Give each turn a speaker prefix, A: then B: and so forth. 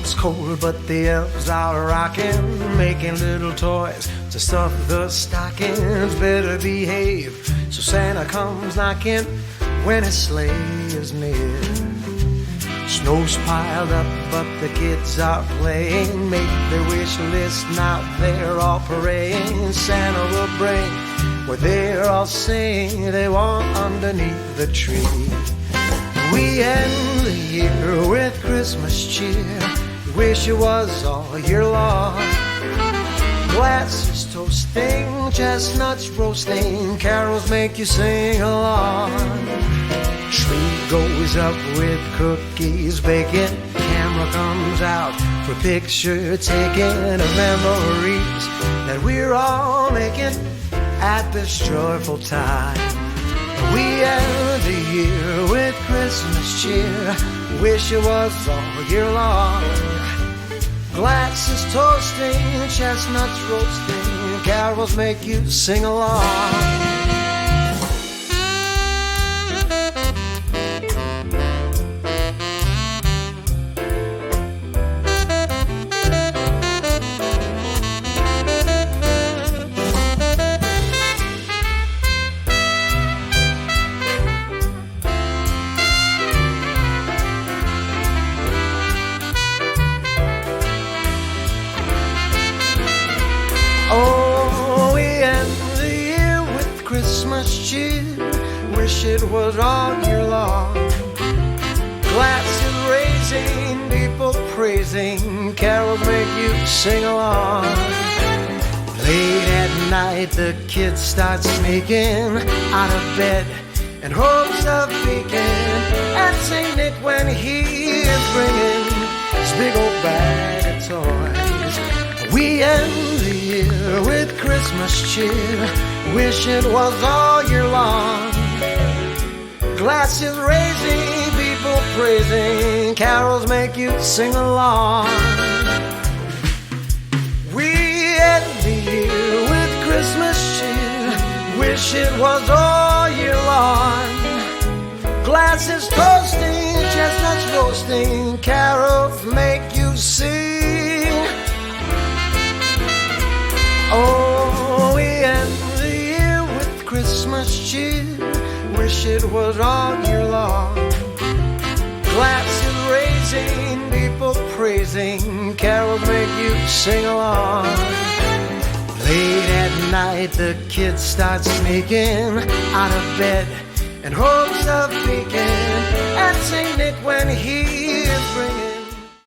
A: it's cold, but the elves are rocking, making little toys to stuff the stockings. Better behave, so Santa comes knocking when his sleigh is near. Snow's piled up, but the kids are playing. Make their wish list, now they're all praying. Santa will bring what they're all saying they want underneath the tree. We end the year with Christmas cheer. Wish it was all year long. Glasses toasting, chestnuts roasting, carols make you sing along. Tree goes up with cookies baking, camera comes out for picture taking of memories that we're all making at this joyful time. We end the year with Christmas cheer. Wish it was all year long. Glasses toasting, chestnuts roasting, carols make you sing along. Oh, we end the year with Christmas cheer. Wish it was all year long. Glasses raising, people praising, carols make you sing along. Late at night the kids start sneaking out of bed in hopes of peeking at St. Nick when he is bringing his big old bag of toys. We end the year with Christmas cheer. Wish it was all year long. Glasses raising, people praising, carols make you sing along. We end the year with Christmas cheer. Wish it was all year long. Glasses toasting, chestnuts roasting, carols make you sing. Oh, we end the year with Christmas cheer. Wish it was all year long. Glasses raising, people praising, carols make you sing along. Late at night the kids start sneaking out of bed in hopes of peeking at St. Nick when he is bringing